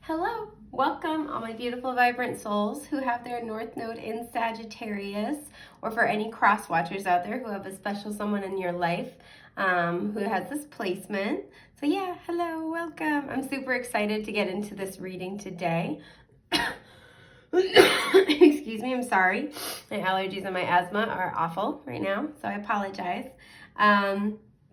Hello, welcome all my beautiful vibrant souls who have their North Node in Sagittarius, or for any cross watchers out there who have a special someone in your life who has this placement. So yeah, hello, welcome. I'm super excited to get into this reading today. Excuse me, I'm sorry. My allergies and my asthma are awful right now, so I apologize. But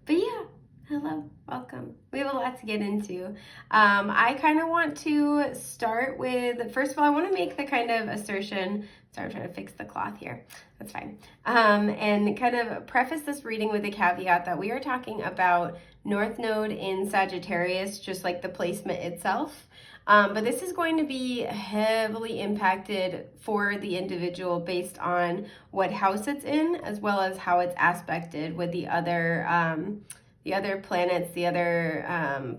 yeah, hello, welcome. We have a lot to get into. I kind of want to start with, first of all, I want to make the kind of assertion, sorry, I'm trying to fix the cloth here, that's fine, and kind of preface this reading with a caveat that we are talking about North Node in Sagittarius, just like the placement itself. But this is going to be heavily impacted for the individual based on what house it's in, as well as how it's aspected with the other planets, the other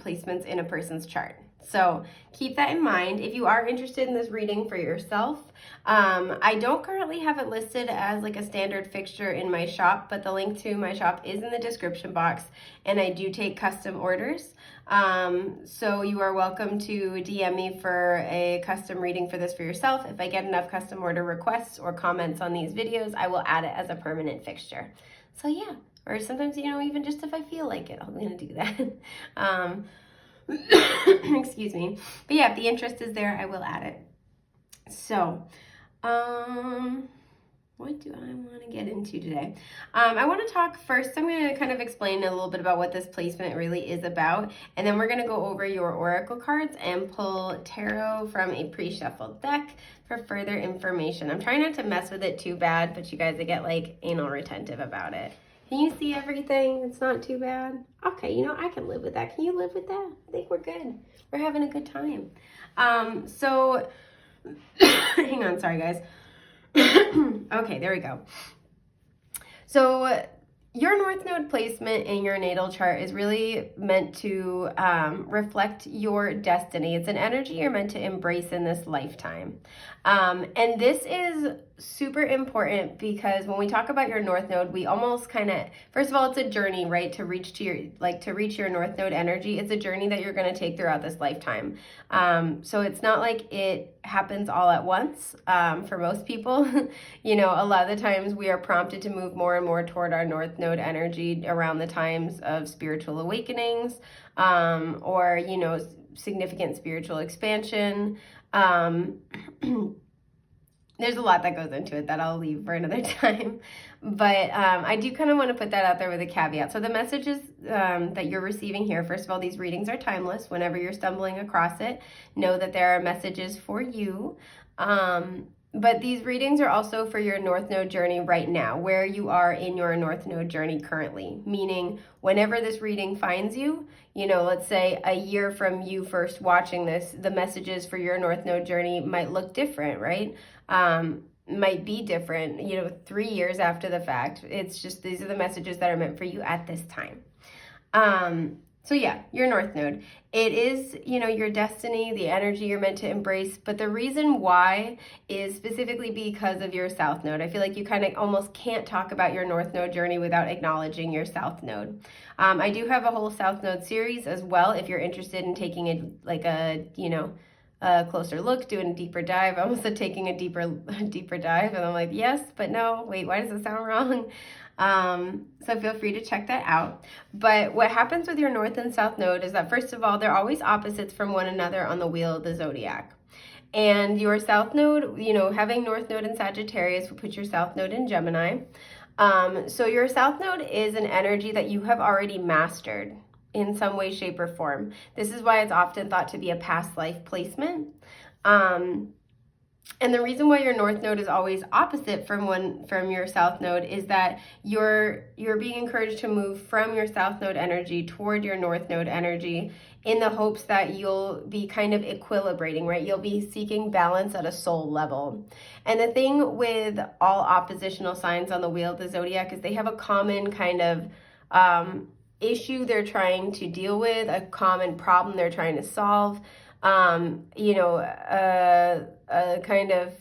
placements in a person's chart. So keep that in mind. If you are interested in this reading for yourself, I don't currently have it listed as like a standard fixture in my shop, but the link to my shop is in the description box, and I do take custom orders. So you are welcome to DM me for a custom reading for this for yourself. If I get enough custom order requests or comments on these videos, I will add it as a permanent fixture. So yeah, or sometimes, you know, even just if I feel like it, I'm going to do that. Excuse me. But yeah, if the interest is there, I will add it. So, what do I want to get into today? I want to talk first, I'm going to kind of explain a little bit about what this placement really is about, and then we're going to go over your oracle cards and pull tarot from a pre-shuffled deck for further information. I'm trying not to mess with it too bad, but you guys, I get like anal retentive about it. Can you see everything? It's not too bad. Okay, you know, I can live with that. Can you live with that? I think we're good. We're having a good time. So, hang on, sorry guys. Okay, there we go. So your North Node placement in your natal chart is really meant to reflect your destiny. It's an energy you're meant to embrace in this lifetime. And this is super important because when we talk about your North Node, we almost kind of, first of all, it's a journey, right? To reach your North Node energy. It's a journey that you're going to take throughout this lifetime. So it's not like it happens all at once. For most people, you know, a lot of the times we are prompted to move more and more toward our North Node energy around the times of spiritual awakenings, or, you know, significant spiritual expansion. There's a lot that goes into it that I'll leave for another time. But I do kind of want to put that out there with a caveat. So the messages that you're receiving here, first of all, these readings are timeless. Whenever you're stumbling across it, know that there are messages for you. But these readings are also for your North Node journey right now, where you are in your North Node journey currently. Meaning, whenever this reading finds you, you know, let's say a year from you first watching this, the messages for your North Node journey might look different, right? Might be different, you know, 3 years after the fact. It's just, these are the messages that are meant for you at this time. So yeah, your North Node. It is, you know, your destiny, the energy you're meant to embrace, but the reason why is specifically because of your South Node. I feel like you kind of almost can't talk about your North Node journey without acknowledging your South Node. I do have a whole South Node series as well if you're interested in taking a closer look, doing a deeper dive. I almost said taking a deeper dive, and I'm like, yes, but no, wait, why does it sound wrong? So feel free to check that out. But what happens with your North and South Node is that, first of all, they're always opposites from one another on the wheel of the zodiac. And your South Node, you know, having North Node in Sagittarius will put your South Node in Gemini. So your South Node is an energy that you have already mastered in some way, shape, or form. This is why it's often thought to be a past life placement. And the reason why your North Node is always opposite from your South Node is that you're being encouraged to move from your South Node energy toward your North Node energy in the hopes that you'll be kind of equilibrating, right? You'll be seeking balance at a soul level. And the thing with all oppositional signs on the wheel of the zodiac is they have a common kind of issue they're trying to deal with, a common problem they're trying to solve. You know, a kind of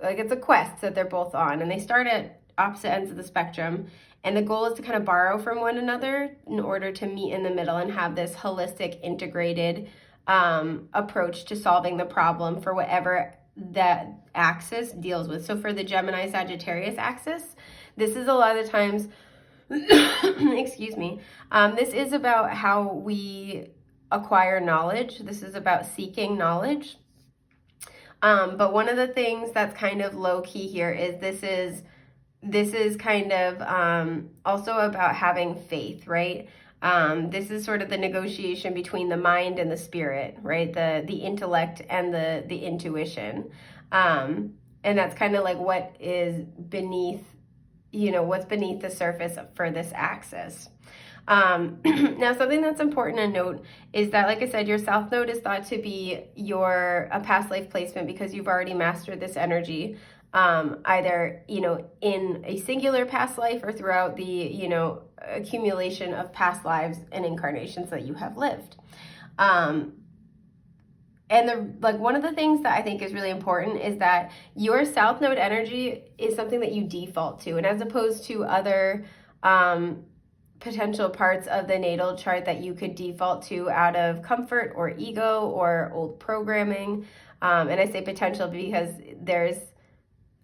like it's a quest that they're both on, and they start at opposite ends of the spectrum, and the goal is to kind of borrow from one another in order to meet in the middle and have this holistic, integrated approach to solving the problem for whatever that axis deals with. So for the Gemini Sagittarius axis, this is a lot of the times, excuse me, this is about how we acquire knowledge. This is about seeking knowledge. But one of the things that's kind of low key here is this is kind of also about having faith, right? This is sort of the negotiation between the mind and the spirit, right? The intellect and the intuition. And that's kind of like what is beneath, what's beneath the surface for this axis. Now, something that's important to note is that, like I said, your South Node is thought to be a past life placement because you've already mastered this energy, either, in a singular past life or throughout the, accumulation of past lives and incarnations that you have lived. And one of the things that I think is really important is that your South Node energy is something that you default to, and as opposed to other, potential parts of the natal chart that you could default to out of comfort or ego or old programming. And I say potential because there's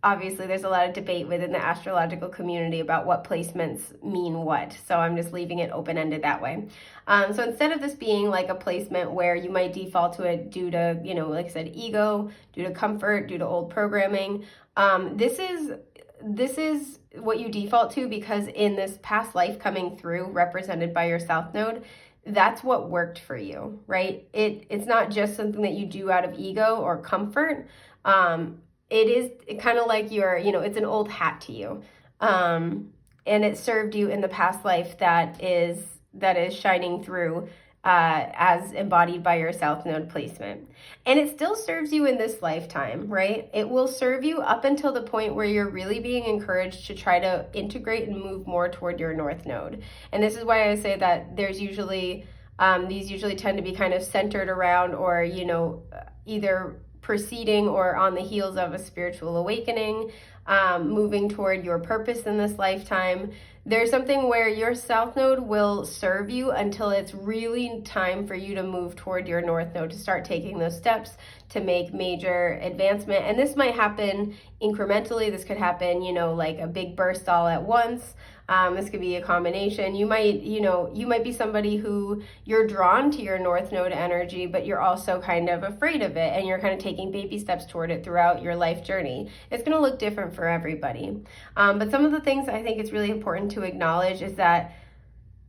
a lot of debate within the astrological community about what placements mean what. So I'm just leaving it open-ended that way. So instead of this being like a placement where you might default to it due to, like I said, ego, due to comfort, due to old programming, this is what you default to because in this past life coming through, represented by your South Node, that's what worked for you, right? It's not just something that you do out of ego or comfort. It is kind of like it's an old hat to you. And it served you in the past life that is shining through as embodied by your South Node placement. And it still serves you in this lifetime, right? It will serve you up until the point where you're really being encouraged to try to integrate and move more toward your North Node. And this is why I say that there's usually, these usually tend to be kind of centered around or, either preceding or on the heels of a spiritual awakening, moving toward your purpose in this lifetime. There's something where your South Node will serve you until it's really time for you to move toward your North Node, to start taking those steps to make major advancement. And this might happen incrementally. This could happen, like a big burst all at once. This could be a combination. You might be somebody who you're drawn to your North Node energy, but you're also kind of afraid of it, and you're kind of taking baby steps toward it throughout your life journey. It's going to look different for everybody. But some of the things I think it's really important to acknowledge is that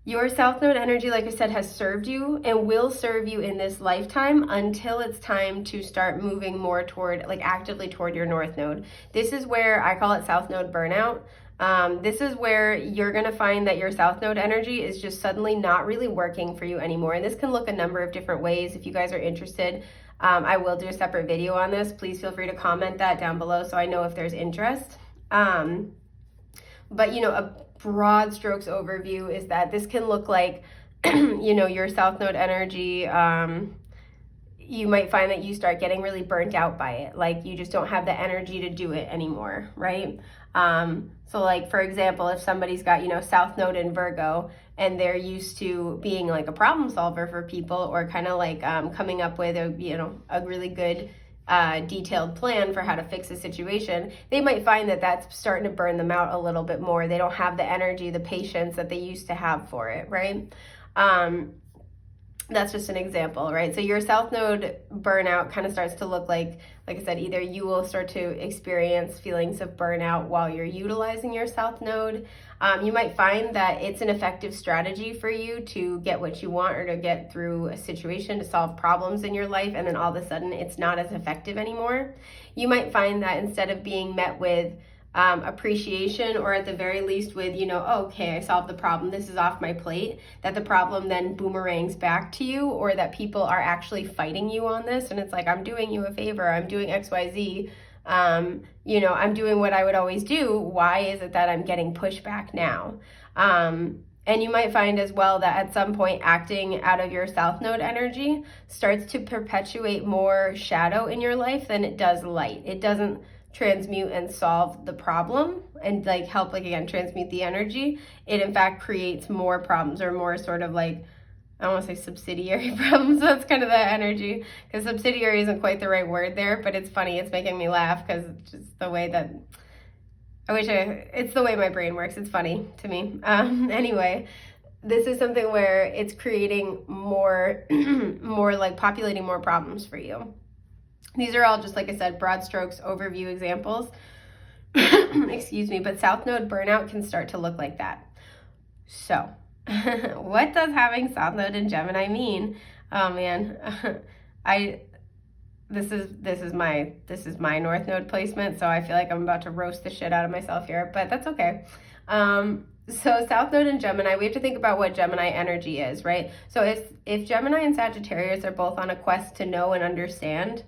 your South Node energy, like I said, has served you and will serve you in this lifetime until it's time to start moving more toward, actively toward your North Node. This is where I call it South Node burnout. This is where you're going to find that your South Node energy is just suddenly not really working for you anymore. And this can look a number of different ways. If you guys are interested, I will do a separate video on this. Please feel free to comment that down below so I know if there's interest. But, a broad strokes overview is that this can look like, your South Node energy, you might find that you start getting really burnt out by it. Like you just don't have the energy to do it anymore, right? So like, for example, if somebody's got, South Node in Virgo and they're used to being like a problem solver for people or kind of like coming up with a really good detailed plan for how to fix a situation, they might find that that's starting to burn them out a little bit more. They don't have the energy, the patience that they used to have for it, right? That's just an example, right? So your South Node burnout kind of starts to look like I said, either you will start to experience feelings of burnout while you're utilizing your South Node. You might find that it's an effective strategy for you to get what you want or to get through a situation, to solve problems in your life, and then all of a sudden it's not as effective anymore. You might find that instead of being met with appreciation, or at the very least with, oh, okay, I solved the problem, this is off my plate, that the problem then boomerangs back to you, or that people are actually fighting you on this. And it's like, I'm doing you a favor, I'm doing XYZ, I'm doing what I would always do. Why is it that I'm getting pushback now? And you might find as well that at some point acting out of your South Node energy starts to perpetuate more shadow in your life than it does light. It doesn't transmute and solve the problem and help transmute the energy. It in fact creates more problems, or more sort of I don't want to say subsidiary problems. That's kind of the energy, because subsidiary isn't quite the right word there, but it's funny. It's making me laugh because it's just the way that it's the way my brain works. It's funny to me. Anyway, this is something where it's creating more, more like populating more problems for you. These are all just, like I said, broad strokes, overview examples. Excuse me, but South Node burnout can start to look like that. So, what does having South Node in Gemini mean? Oh man, this is my North Node placement, so I feel like I'm about to roast the shit out of myself here, but that's okay. So South Node in Gemini, we have to think about what Gemini energy is, right? So if Gemini and Sagittarius are both on a quest to know and understand,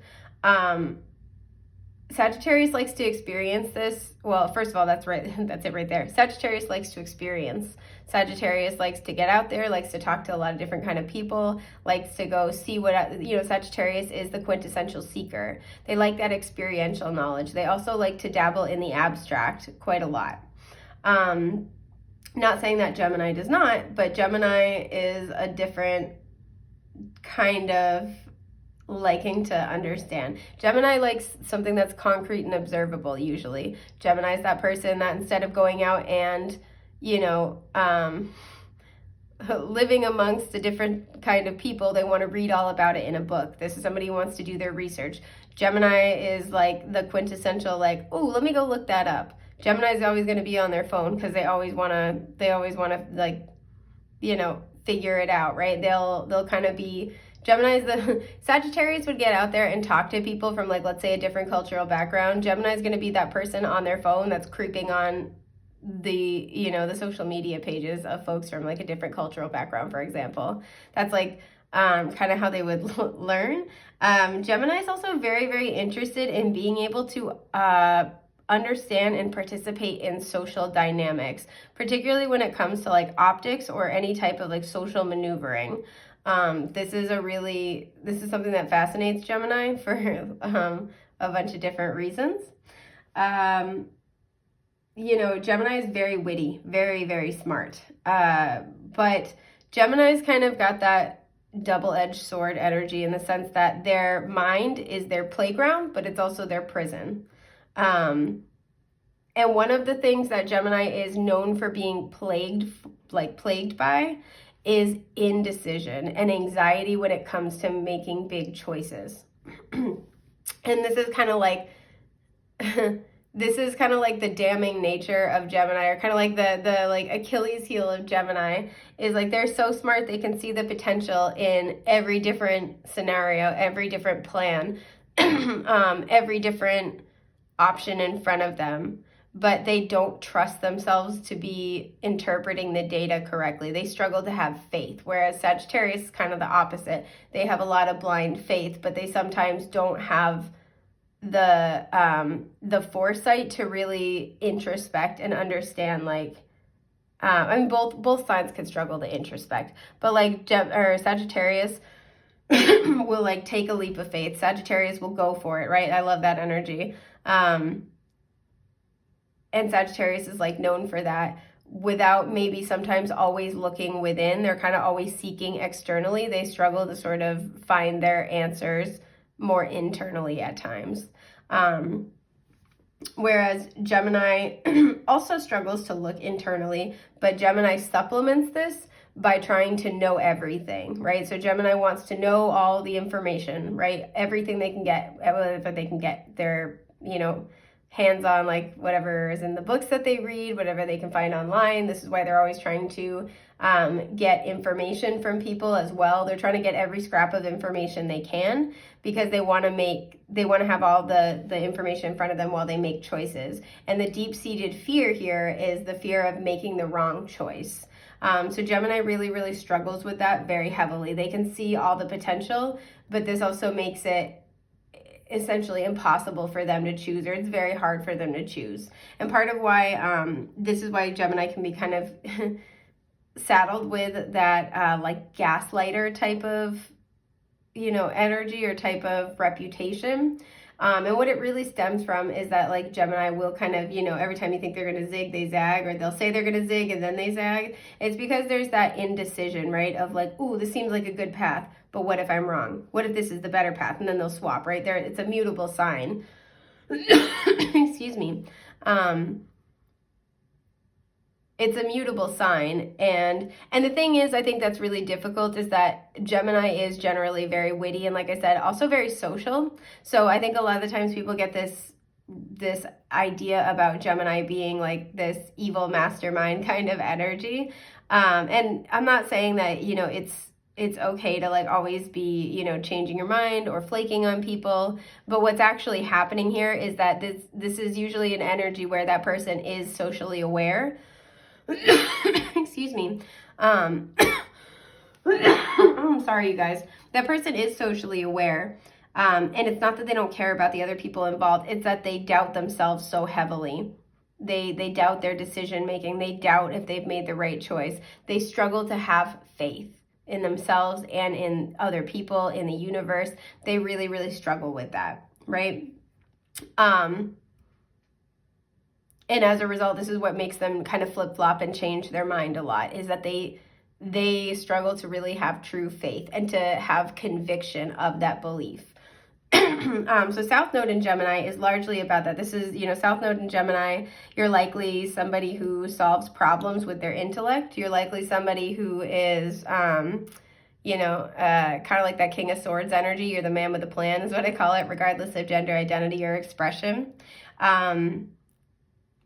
Sagittarius likes to experience this. Well, first of all, that's right. That's it right there. Sagittarius likes to experience. Sagittarius likes to get out there, likes to talk to a lot of different kind of people, likes to go see what, Sagittarius is the quintessential seeker. They like that experiential knowledge. They also like to dabble in the abstract quite a lot. Not saying that Gemini does not, but Gemini is a different kind of liking to understand. Gemini likes something that's concrete and observable usually. Gemini is that person that instead of going out and, living amongst a different kind of people, they want to read all about it in a book. This is somebody who wants to do their research. Gemini is like the quintessential, like, oh, let me go look that up. Gemini is always going to be on their phone because they always want to like, figure it out, right? They'll kind of be, Gemini's the, Sagittarius would get out there and talk to people from, like, let's say a different cultural background. Gemini is going to be that person on their phone that's creeping on the, the social media pages of folks from, like, a different cultural background, for example. That's like kind of how they would learn. Gemini is also very, very interested in being able to understand and participate in social dynamics, particularly when it comes to, like, optics or any type of, like, social maneuvering. This is something that fascinates Gemini for a bunch of different reasons. Gemini is very witty, very, very smart. But Gemini's kind of got that double-edged sword energy in the sense that their mind is their playground, but it's also their prison. And one of the things that Gemini is known for being plagued by is indecision and anxiety when it comes to making big choices. And this is kind of like the damning nature of Gemini, or kind of like the like Achilles heel of Gemini is, like, they're so smart they can see the potential in every different scenario, every different plan, every different option in front of them, but they don't trust themselves to be interpreting the data correctly. They struggle to have faith, whereas Sagittarius is kind of the opposite. They have a lot of blind faith, but they sometimes don't have the foresight to really introspect and understand, like, both signs can struggle to introspect, but like Sagittarius will, like, take a leap of faith. Sagittarius will go for it, right? I love that energy. And Sagittarius is, like, known for that without maybe sometimes always looking within. They're kind of always seeking externally. They struggle to sort of find their answers more internally at times. Whereas Gemini also struggles to look internally, but Gemini supplements this by trying to know everything, right? So Gemini wants to know all the information, right? Everything they can get, whether they can get their, hands on, like, whatever is in the books that they read, whatever they can find online. This is why they're always trying to get information from people as well. They're trying to get every scrap of information they can because they want to have all the information in front of them while they make choices. And the deep-seated fear here is the fear of making the wrong choice. So Gemini really, really struggles with that very heavily. They can see all the potential, but this also makes it essentially impossible for them to choose, or it's very hard for them to choose. And part of why this is why Gemini can be kind of saddled with that like gaslighter type of energy or type of reputation, And what it really stems from is that like Gemini will kind of, every time you think they're going to zig, they zag, or they'll say they're going to zig and then they zag. It's because there's that indecision, right? Of like, ooh, this seems like a good path, but what if I'm wrong? What if this is the better path? And then they'll swap, right? There, it's a mutable sign. Excuse me. It's a mutable sign, and the thing is, I think that's really difficult, is that Gemini is generally very witty and, like I said, also very social. So I think a lot of the times people get this idea about Gemini being like this evil mastermind kind of energy. And I'm not saying that, it's okay to like always be, changing your mind or flaking on people. But what's actually happening here is that this is usually an energy where that person is socially aware. Excuse me. I'm sorry, you guys. That person is socially aware. And it's not that they don't care about the other people involved. It's that they doubt themselves so heavily. They doubt their decision making. They doubt if they've made the right choice. They struggle to have faith in themselves and in other people, in the universe. They really, really struggle with that, right? And as a result, this is what makes them kind of flip-flop and change their mind a lot, is that they struggle to really have true faith and to have conviction of that belief. So South Node in Gemini is largely about that. This is, South Node in Gemini, you're likely somebody who solves problems with their intellect. You're likely somebody who is, kind of like that King of Swords energy. You're the man with a plan is what I call it, regardless of gender identity or expression.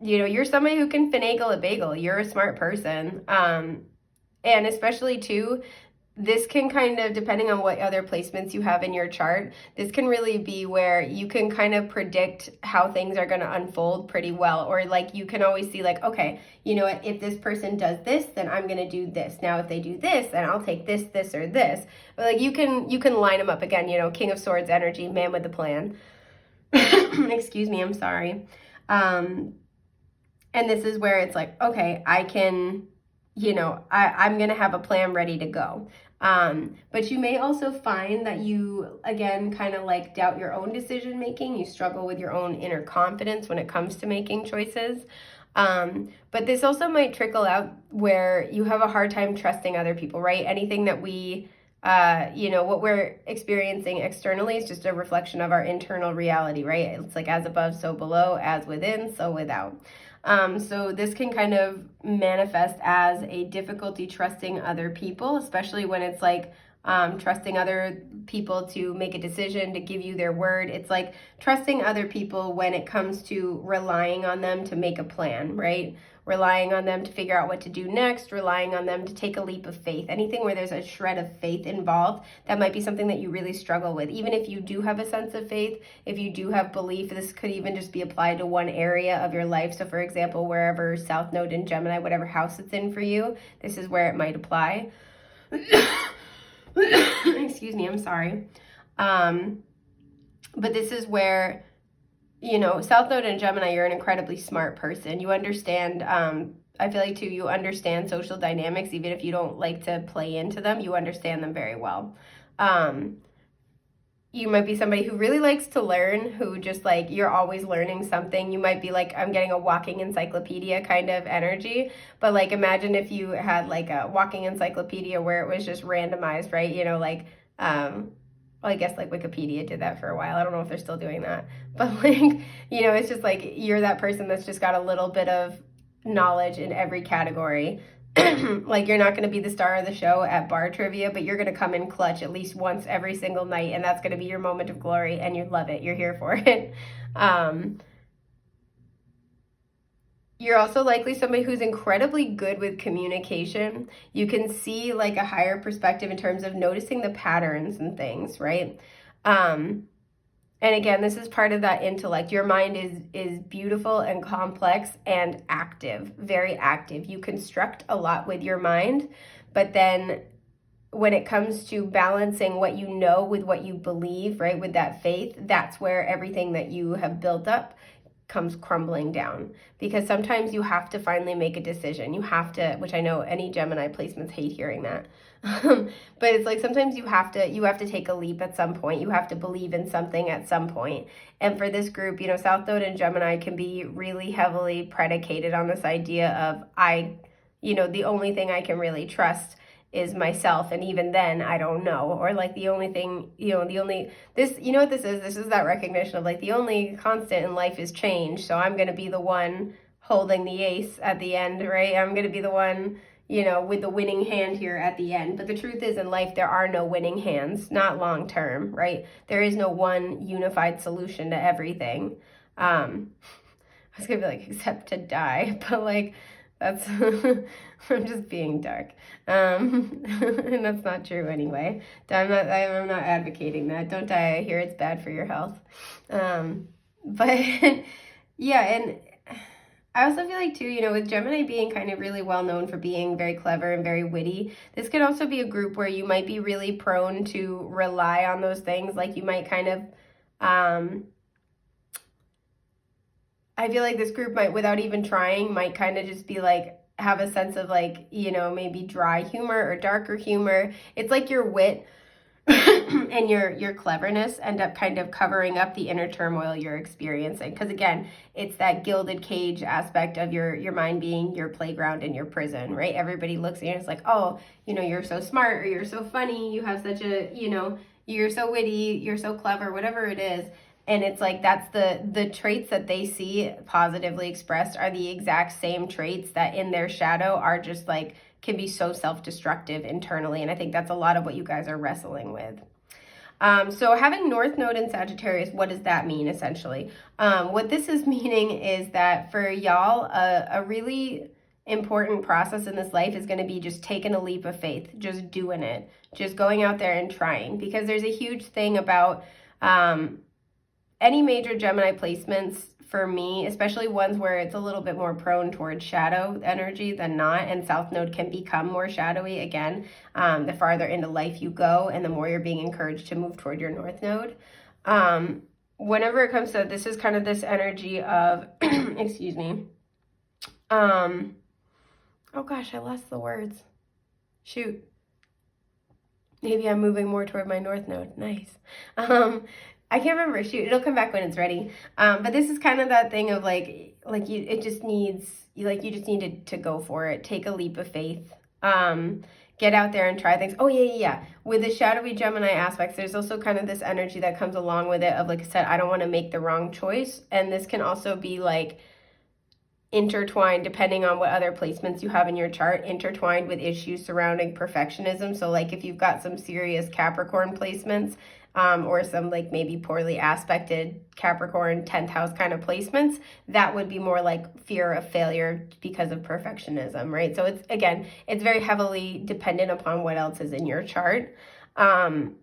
You're somebody who can finagle a bagel. You're a smart person. And especially too, this can kind of, depending on what other placements you have in your chart, this can really be where you can kind of predict how things are going to unfold pretty well. Or like you can always see like, okay, you know what, if this person does this, then I'm going to do this. Now, if they do this, then I'll take this, this, or this. But like you can line them up again, King of Swords energy, man with a plan. Excuse me, I'm sorry. And this is where it's like, okay, I can, I'm going to have a plan ready to go. But you may also find that you, again, kind of like doubt your own decision making. You struggle with your own inner confidence when it comes to making choices. But this also might trickle out where you have a hard time trusting other people, right? Anything that we, what we're experiencing externally is just a reflection of our internal reality, right? It's like as above, so below, as within, so without. So this can kind of manifest as a difficulty trusting other people, especially when it's like trusting other people to make a decision, to give you their word. It's like trusting other people when it comes to relying on them to make a plan, right? Relying on them to figure out what to do next, relying on them to take a leap of faith. Anything where there's a shred of faith involved, that might be something that you really struggle with. Even if you do have a sense of faith, if you do have belief, this could even just be applied to one area of your life. So for example, wherever South Node in Gemini, whatever house it's in for you, this is where it might apply. Excuse me, I'm sorry. But this is where, South Node in Gemini, you're an incredibly smart person. You understand, I feel like too, you understand social dynamics, even if you don't like to play into them, you understand them very well. You might be somebody who really likes to learn, who just like, you're always learning something. You might be like, I'm getting a walking encyclopedia kind of energy, but like, imagine if you had like a walking encyclopedia where it was just randomized, right? Well, I guess like Wikipedia did that for a while. I don't know if they're still doing that, but like, it's just like, you're that person that's just got a little bit of knowledge in every category. Like you're not going to be the star of the show at bar trivia, but you're going to come in clutch at least once every single night. And that's going to be your moment of glory and you love it. You're here for it. You're also likely somebody who's incredibly good with communication. You can see like a higher perspective in terms of noticing the patterns and things, right? And again, this is part of that intellect. Your mind is beautiful and complex and active, very active. You construct a lot with your mind, but then when it comes to balancing what you know with what you believe, right, with that faith, that's where everything that you have built up comes crumbling down, because sometimes you have to finally make a decision. You have to, which I know any Gemini placements hate hearing that. But it's like sometimes you have to take a leap at some point. You have to believe in something at some point. And for this group, South Node and Gemini can be really heavily predicated on this idea of the only thing I can really trust is myself, and even then I don't know. Or like the only thing, this, what this is? This is that recognition of like the only constant in life is change. So I'm going to be the one holding the ace at the end, right? I'm going to be the one, with the winning hand here at the end. But the truth is, in life, there are no winning hands, not long term, right? There is no one unified solution to everything. I was going to be like, except to die, but like, that's, I'm just being dark. And that's not true anyway. I'm not advocating that. Don't die. I hear it's bad for your health. But yeah, and I also feel like too, with Gemini being kind of really well known for being very clever and very witty, this could also be a group where you might be really prone to rely on those things. Like you might kind of, I feel like this group might, without even trying, might kind of just be like, have a sense of like, maybe dry humor or darker humor. It's like your wit and your cleverness end up kind of covering up the inner turmoil you're experiencing. Because again, it's that gilded cage aspect of your mind being your playground and your prison, right? Everybody looks at you and it's like, oh, you're so smart, or you're so funny, you have such a, you're so witty, you're so clever, whatever it is. And it's like, that's the traits that they see positively expressed are the exact same traits that in their shadow are just like, can be so self-destructive internally. And I think that's a lot of what you guys are wrestling with. So having North Node in Sagittarius, what does that mean essentially? What this is meaning is that for y'all, a really important process in this life is going to be just taking a leap of faith, just doing it, just going out there and trying. Because there's a huge thing about any major Gemini placements for me, especially ones where it's a little bit more prone towards shadow energy than not, and South Node can become more shadowy again, the farther into life you go and the more you're being encouraged to move toward your North Node. Whenever it comes to, this is kind of this energy of, excuse me, oh gosh, I lost the words. Shoot. Maybe I'm moving more toward my North Node. Nice. I can't remember. Shoot, it'll come back when it's ready. But this is kind of that thing of you just need to go for it. Take a leap of faith. Get out there and try things. Oh yeah. With the shadowy Gemini aspects, there's also kind of this energy that comes along with it of, like I said, I don't want to make the wrong choice. And this can also be like intertwined, depending on what other placements you have in your chart, intertwined with issues surrounding perfectionism. So like if you've got some serious Capricorn placements, or some like maybe poorly aspected Capricorn 10th house kind of placements, that would be more like fear of failure because of perfectionism, right? So it's very heavily dependent upon what else is in your chart. But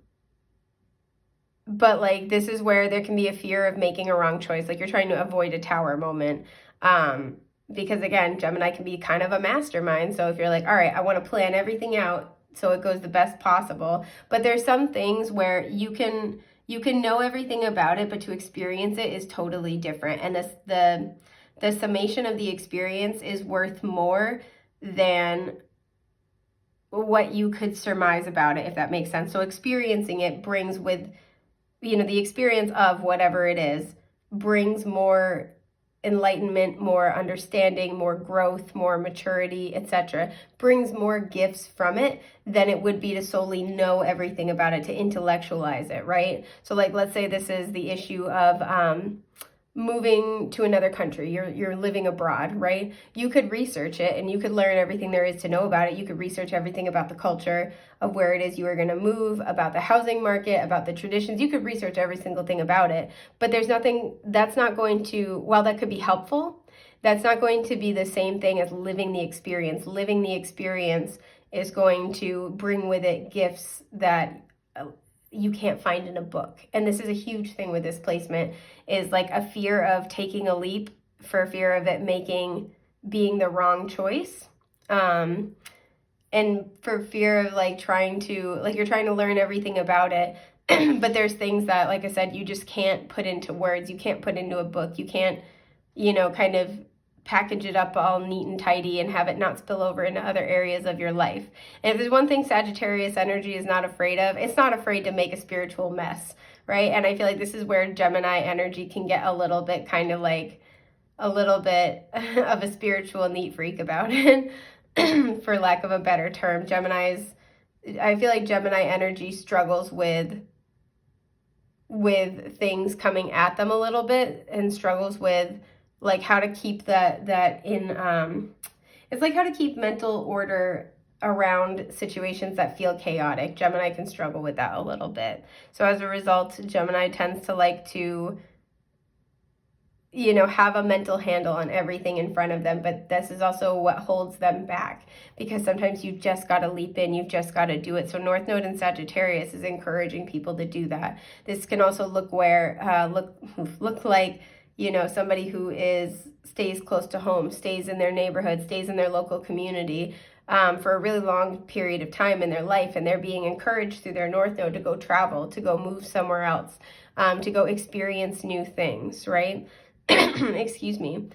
like this is where there can be a fear of making a wrong choice. Like you're trying to avoid a tower moment. Because again, Gemini can be kind of a mastermind. So if you're like, all right, I want to plan everything out so it goes the best possible. But there's some things where you can know everything about it, but to experience it is totally different. And the summation of the experience is worth more than what you could surmise about it, if that makes sense. So experiencing it brings with, the experience of whatever it is brings more enlightenment, more understanding, more growth, more maturity, etc., brings more gifts from it than it would be to solely know everything about it, to intellectualize it, right? So like, let's say this is the issue of moving to another country, you're living abroad, right? You could research it and you could learn everything there is to know about it. You could research everything about the culture of where it is you are going to move, about the housing market, about the traditions. You could research every single thing about it, but there's nothing that's not going to, while that could be helpful, that's not going to be the same thing as living the experience. Living the experience is going to bring with it gifts that you can't find in a book. And this is a huge thing with this placement, is like a fear of taking a leap for fear of it being the wrong choice. And for fear of like you're trying to learn everything about it. But there's things that, like I said, you just can't put into words. You can't put into a book. You can't kind of package it up all neat and tidy and have it not spill over into other areas of your life. And if there's one thing Sagittarius energy is not afraid of, it's not afraid to make a spiritual mess, right? And I feel like this is where Gemini energy can get a little bit kind of like a little bit of a spiritual neat freak about it, for lack of a better term. I feel like Gemini energy struggles with things coming at them a little bit, and struggles with like how to keep that in it's like how to keep mental order around situations that feel chaotic. Gemini can struggle with that a little bit. So as a result, Gemini tends to like to have a mental handle on everything in front of them, but this is also what holds them back, because sometimes you've just got to leap in, you've just got to do it. So North Node in Sagittarius is encouraging people to do that. This can also look like, somebody who stays close to home, stays in their neighborhood, stays in their local community for a really long period of time in their life, and they're being encouraged through their North Node to go travel, to go move somewhere else, to go experience new things, right? Excuse me.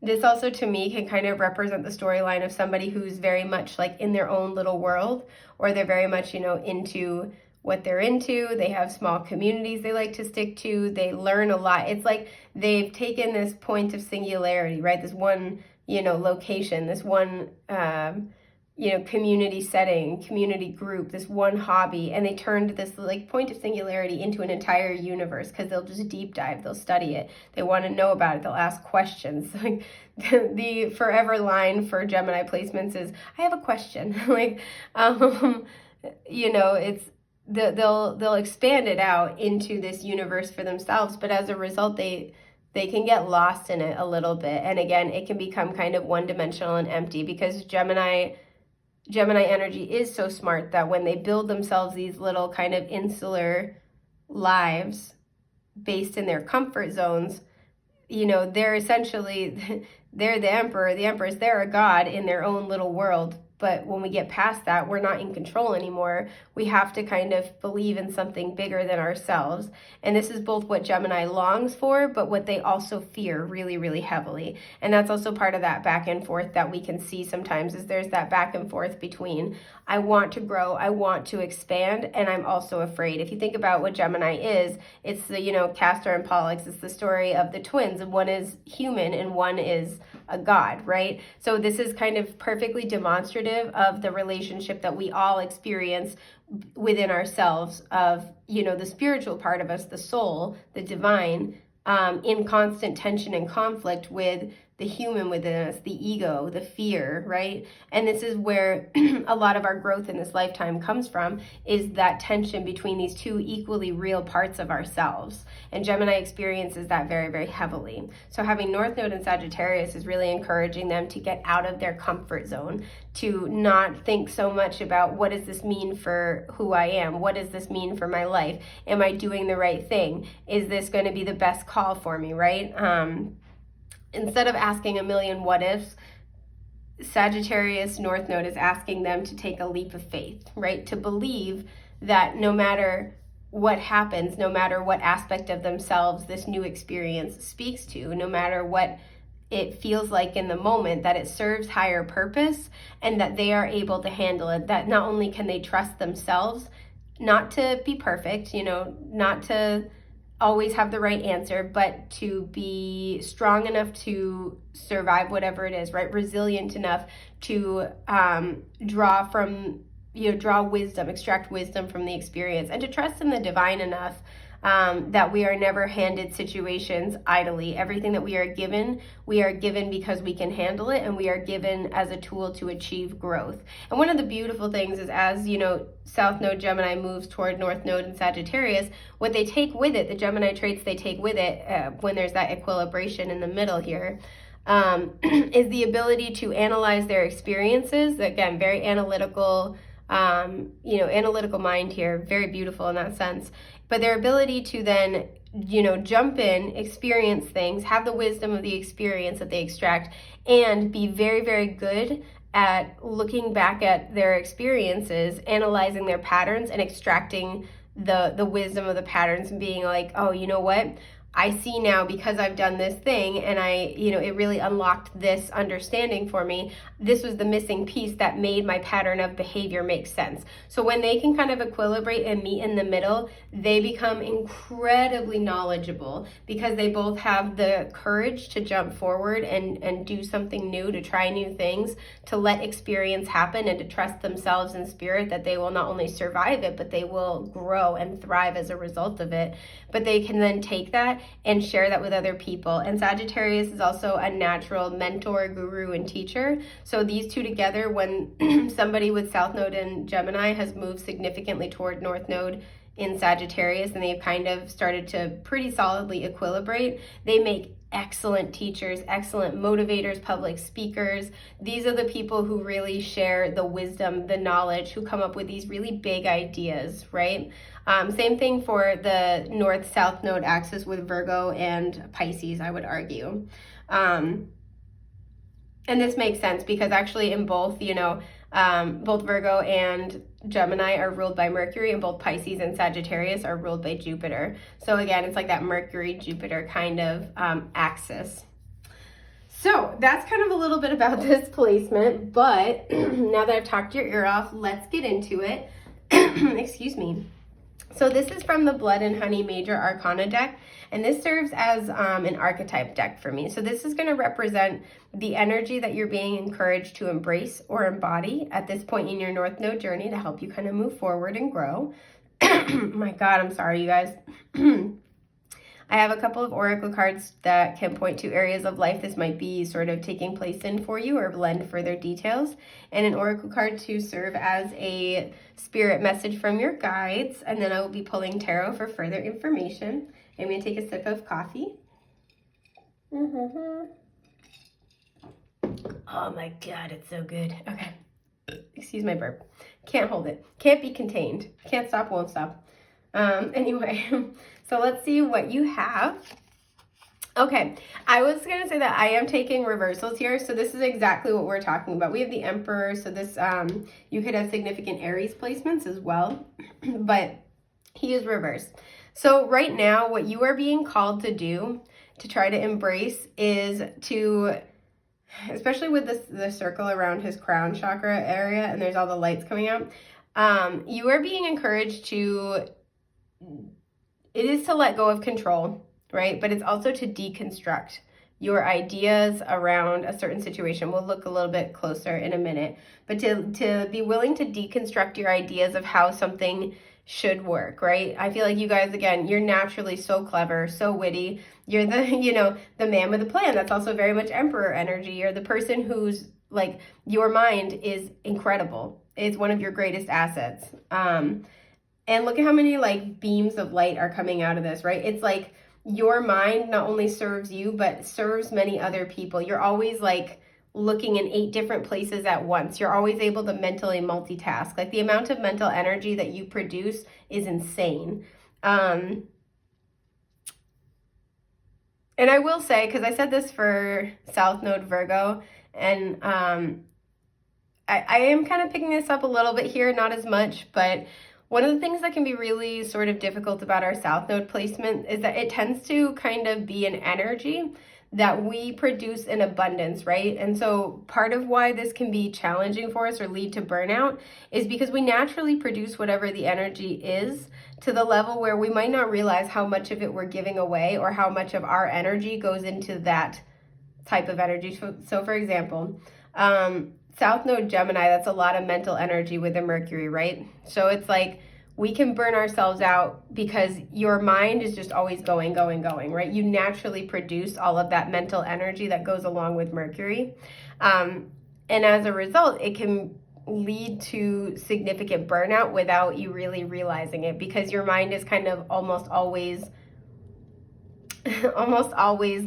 This also to me can kind of represent the storyline of somebody who's very much like in their own little world, or they're very much, into what they're into. They have small communities they like to stick to. They learn a lot. It's like they've taken this point of singularity, right? This one, location, this one, community setting, community group, this one hobby, and they turned this like point of singularity into an entire universe, because they'll just deep dive, they'll study it, they want to know about it, they'll ask questions. Like the forever line for Gemini placements is, I have a question. Like, it's they'll expand it out into this universe for themselves, but as a result, they can get lost in it a little bit. And again, it can become kind of one-dimensional and empty, because Gemini energy is so smart that when they build themselves these little kind of insular lives based in their comfort zones, they're essentially, they're the emperor, the empress, they're a god in their own little world. But when we get past that, we're not in control anymore. We have to kind of believe in something bigger than ourselves. And this is both what Gemini longs for, but what they also fear really, really heavily. And that's also part of that back and forth that we can see sometimes, is there's that back and forth between, I want to grow, I want to expand, and I'm also afraid. If you think about what Gemini is, it's the, Castor and Pollux. It's the story of the twins, and one is human and one is a god, right? So this is kind of perfectly demonstrative of the relationship that we all experience within ourselves of, the spiritual part of us, the soul, the divine, in constant tension and conflict with the human within us, the ego, the fear, right? And this is where a lot of our growth in this lifetime comes from, is that tension between these two equally real parts of ourselves. And Gemini experiences that very, very heavily. So having North Node in Sagittarius is really encouraging them to get out of their comfort zone, to not think so much about, what does this mean for who I am? What does this mean for my life? Am I doing the right thing? Is this going to be the best call for me, right? Instead of asking a million what ifs, Sagittarius North Node is asking them to take a leap of faith, right? To believe that no matter what happens, no matter what aspect of themselves this new experience speaks to, no matter what it feels like in the moment, that it serves higher purpose, and that they are able to handle it. That not only can they trust themselves, not to be perfect, not to always have the right answer, but to be strong enough to survive whatever it is, right? Resilient enough to draw wisdom, extract wisdom from the experience, and to trust in the divine enough that we are never handed situations idly. Everything that we are given because we can handle it, and we are given as a tool to achieve growth. And one of the beautiful things is, as South Node Gemini moves toward North Node and Sagittarius, what they take with it, the Gemini traits they take with it, when there's that equilibration in the middle here, is the ability to analyze their experiences. Again, very analytical, analytical mind here, very beautiful in that sense. But their ability to then, jump in, experience things, have the wisdom of the experience that they extract, and be very, very good at looking back at their experiences, analyzing their patterns, and extracting the wisdom of the patterns, and being like, oh, you know what? I see now, because I've done this thing and it really unlocked this understanding for me. This was the missing piece that made my pattern of behavior make sense. So when they can kind of equilibrate and meet in the middle, they become incredibly knowledgeable, because they both have the courage to jump forward and do something new, to try new things, to let experience happen, and to trust themselves in spirit that they will not only survive it, but they will grow and thrive as a result of it. But they can then take that and share that with other people. And Sagittarius is also a natural mentor, guru, and teacher. So these two together, when somebody with South Node in Gemini has moved significantly toward North Node in Sagittarius, and they've kind of started to pretty solidly equilibrate, they make excellent teachers, excellent motivators, public speakers. These are the people who really share the wisdom, the knowledge, who come up with these really big ideas, right? Same thing for the North-South Node axis with Virgo and Pisces, I would argue. And this makes sense because actually in both, both Virgo and Gemini are ruled by Mercury, and both Pisces and Sagittarius are ruled by Jupiter. So again, it's like that Mercury-Jupiter kind of axis. So that's kind of a little bit about this placement, but now that I've talked your ear off, let's get into it. Excuse me. So this is from the Blood and Honey Major Arcana deck, and this serves as an archetype deck for me. So this is going to represent the energy that you're being encouraged to embrace or embody at this point in your North Node journey to help you kind of move forward and grow. My God, I'm sorry, you guys. I have a couple of oracle cards that can point to areas of life this might be sort of taking place in for you, or lend further details, and an oracle card to serve as a spirit message from your guides. And then I will be pulling tarot for further information. I'm going to take a sip of coffee. Oh my God, it's so good. Okay. Excuse my burp. Can't hold it. Can't be contained. Can't stop, won't stop. Anyway, so let's see what you have. Okay, I was going to say that I am taking reversals here. So this is exactly what we're talking about. We have the Emperor. So this, you could have significant Aries placements as well, but he is reversed. So right now, what you are being called to do, to try to embrace, is to, especially with the circle around his crown chakra area, and there's all the lights coming out, you are being encouraged to, it is to let go of control, right? But it's also to deconstruct your ideas around a certain situation. We'll look a little bit closer in a minute, but to be willing to deconstruct your ideas of how something should work, right? I feel like you guys, again, you're naturally so clever, so witty. You're the, the man with a plan. That's also very much Emperor energy. You're the person who's like, your mind is incredible. It's one of your greatest assets. And look at how many like beams of light are coming out of this, right? It's like your mind not only serves you, but serves many other people. You're always like looking in 8 different places at once. You're always able to mentally multitask. Like the amount of mental energy that you produce is insane. And I will say, because I said this for South Node Virgo, and I am kind of picking this up a little bit here, not as much, but one of the things that can be really sort of difficult about our South Node placement is that it tends to kind of be an energy that we produce in abundance, right? And so part of why this can be challenging for us or lead to burnout is because we naturally produce whatever the energy is to the level where we might not realize how much of it we're giving away or how much of our energy goes into that type of energy. So for example, South Node Gemini, that's a lot of mental energy with the Mercury, right? So it's like we can burn ourselves out because your mind is just always going, right? You naturally produce all of that mental energy that goes along with Mercury. And as a result, it can lead to significant burnout without you really realizing it, because your mind is kind of almost always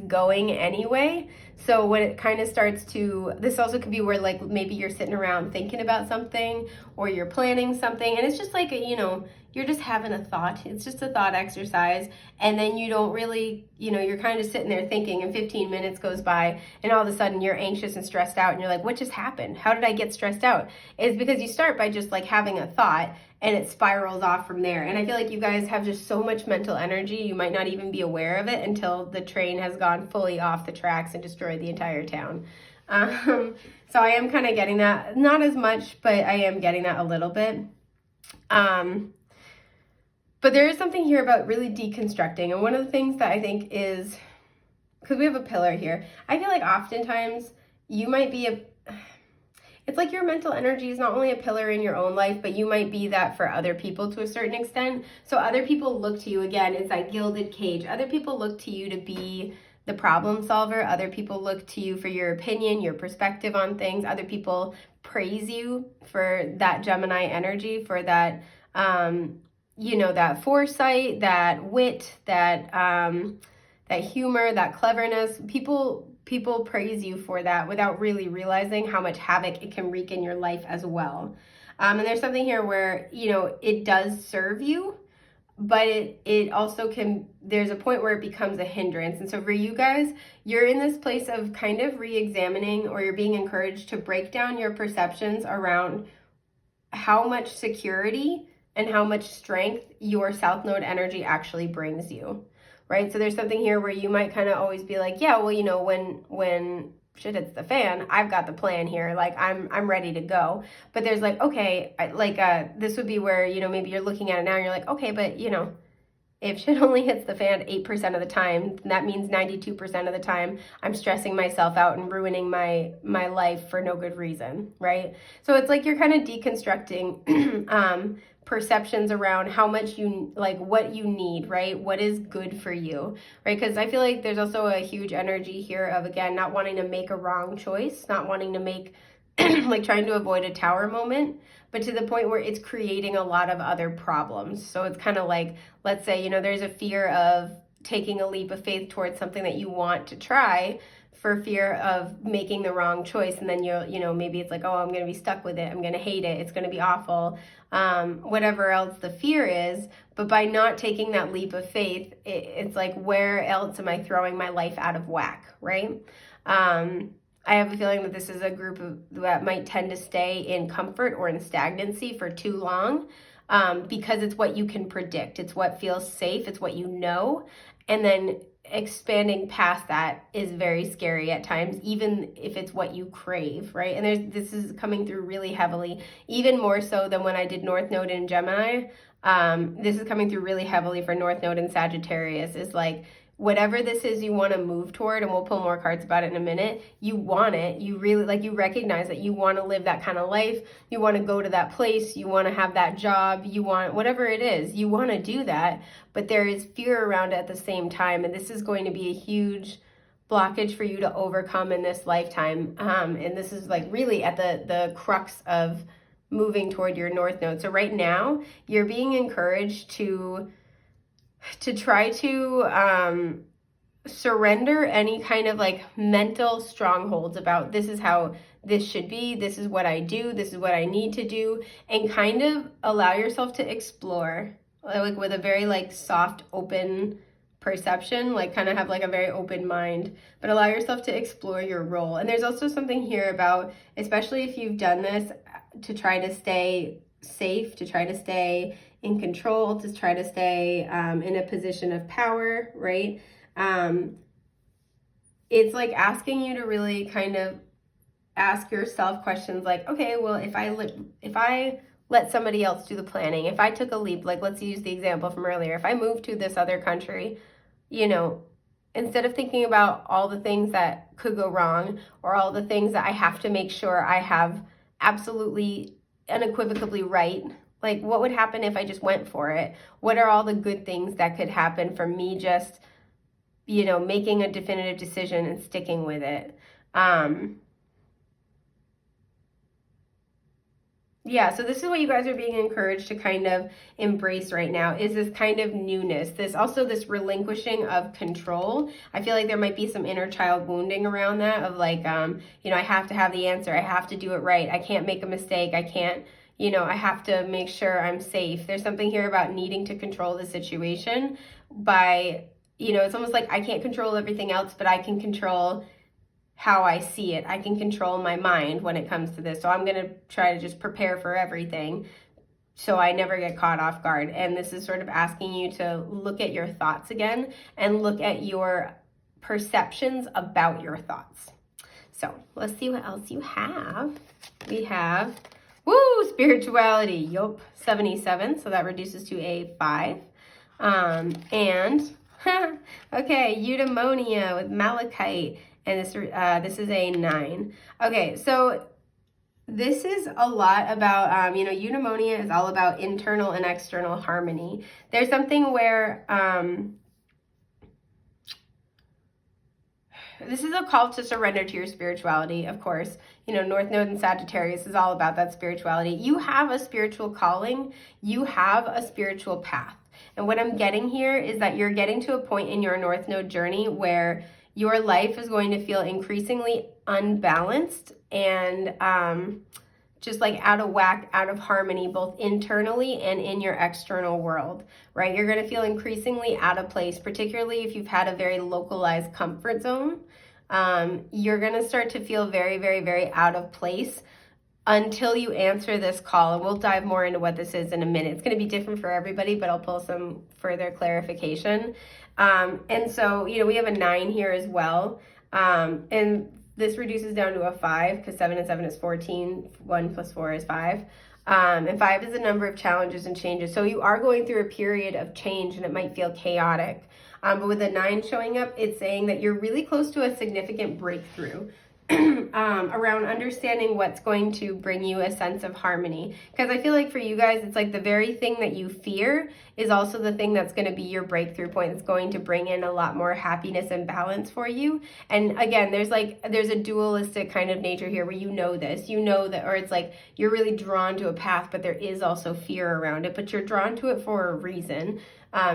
going anyway. So when it kind of starts to, this also could be where like maybe you're sitting around thinking about something, or you're planning something, and it's just like, you're just having a thought. It's just a thought exercise, and then you don't really, you're kind of sitting there thinking, and 15 minutes goes by, and all of a sudden you're anxious and stressed out, and you're like, what just happened? How did I get stressed out? It's because you start by just like having a thought, and it spirals off from there. And I feel like you guys have just so much mental energy, you might not even be aware of it until the train has gone fully off the tracks and destroyed the entire town. So I am kind of getting that, not as much, but I am getting that a little bit. But there is something here about really deconstructing. And one of the things that I think is, because we have a pillar here, I feel like oftentimes you might be it's like your mental energy is not only a pillar in your own life, but you might be that for other people to a certain extent. So other people look to you, again, it's that gilded cage. Other people look to you to be the problem solver. Other people look to you for your opinion, your perspective on things. Other people praise you for that Gemini energy, for that, that foresight, that wit, that humor, that cleverness. People praise you for that without really realizing how much havoc it can wreak in your life as well. And there's something here where, it does serve you, but it also can, there's a point where it becomes a hindrance. And so for you guys, you're in this place of kind of re-examining, or you're being encouraged to break down your perceptions around how much security and how much strength your South Node energy actually brings you, right? So there's something here where you might kind of always be like, yeah, well, when shit hits the fan, I've got the plan here. Like I'm ready to go. But there's like, okay, this would be where, maybe you're looking at it now and you're like, okay, but if shit only hits the fan 8% of the time, that means 92% of the time I'm stressing myself out and ruining my life for no good reason, right? So it's like you're kind of deconstructing perceptions around how much what you need, right? What is good for you, right? Because I feel like there's also a huge energy here of, again, not wanting to make a wrong choice, not wanting to make, like trying to avoid a tower moment, but to the point where it's creating a lot of other problems. So it's kind of like, let's say, there's a fear of taking a leap of faith towards something that you want to try, for fear of making the wrong choice. And then maybe it's like, oh, I'm going to be stuck with it. I'm going to hate it. It's going to be awful. Whatever else the fear is. But by not taking that leap of faith, it's like, where else am I throwing my life out of whack, right? I have a feeling that this is a group that might tend to stay in comfort or in stagnancy for too long, because it's what you can predict. It's what feels safe. It's what you know. And then expanding past that is very scary at times, even if it's what you crave, right? And this is coming through really heavily, even more so than when I did North Node in Gemini. This is coming through really heavily for North Node in Sagittarius. Is like, whatever this is you want to move toward, and we'll pull more cards about it in a minute, you want it, you really, you recognize that you want to live that kind of life, you want to go to that place, you want to have that job, you want, whatever it is, you want to do that, but there is fear around it at the same time, and this is going to be a huge blockage for you to overcome in this lifetime, and this is like really at the crux of moving toward your North Node. So right now, you're being encouraged to try to surrender any kind of mental strongholds about, this is how this should be, this is what I do, this is what I need to do, and kind of allow yourself to explore, with a very soft, open perception, kind of have a very open mind, but allow yourself to explore your role. And there's also something here about, especially if you've done this, to try to stay safe, to try to stay in control, to try to stay in a position of power, right? It's like asking you to really kind of ask yourself questions like, okay, well, if I let somebody else do the planning, if I took a leap, let's use the example from earlier, if I moved to this other country, instead of thinking about all the things that could go wrong, or all the things that I have to make sure I have absolutely unequivocally right, what would happen if I just went for it? What are all the good things that could happen from me just, making a definitive decision and sticking with it? Yeah, so this is what you guys are being encouraged to kind of embrace right now, is this kind of newness, this relinquishing of control. I feel like there might be some inner child wounding around that of I have to have the answer, I have to do it right, I can't make a mistake, I can't, you know, I have to make sure I'm safe. There's something here about needing to control the situation by, you know, it's almost like I can't control everything else, but I can control how I see it. I can control my mind when it comes to this. So I'm going to try to just prepare for everything so I never get caught off guard. And this is sort of asking you to look at your thoughts again and look at your perceptions about your thoughts. So let's see what else you have. We have, woo, spirituality. Yup, 77. So that reduces to a 5. And, okay, eudaimonia with malachite. And this is a 9. Okay, so this is a lot about, you know, eudaimonia is all about internal and external harmony. There's something where this is a call to surrender to your spirituality, of course. You know, North Node and Sagittarius is all about that spirituality. You have a spiritual calling. You have a spiritual path. And what I'm getting here is that you're getting to a point in your North Node journey where your life is going to feel increasingly unbalanced and just like out of whack, out of harmony, both internally and in your external world, right? You're going to feel increasingly out of place, particularly if you've had a very localized comfort zone. You're going to start to feel very, very, very out of place until you answer this call. And we'll dive more into what this is in a minute. It's going to be different for everybody, but I'll pull some further clarification. And so, you know, we have a 9 here as well. And this reduces down to a 5 because 7 and 7 is 14. 1 plus 4 is 5. And 5 is the number of challenges and changes. So you are going through a period of change and it might feel chaotic. But with a 9 showing up, it's saying that you're really close to a significant breakthrough. Around understanding what's going to bring you a sense of harmony. Because I feel like for you guys, it's like the very thing that you fear is also the thing that's going to be your breakthrough point. It's going to bring in a lot more happiness and balance for you. And again, there's a dualistic kind of nature here where you know this, you know that, or it's like you're really drawn to a path, but there is also fear around it, but you're drawn to it for a reason.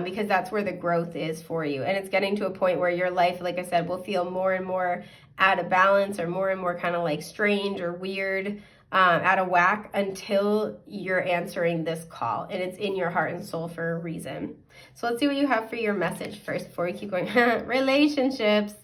Because that's where the growth is for you. And it's getting to a point where your life, like I said, will feel more and more out of balance or more and more kind of like strange or weird, out of whack until you're answering this call. And it's in your heart and soul for a reason. So let's see what you have for your message first before we keep going. Relationships.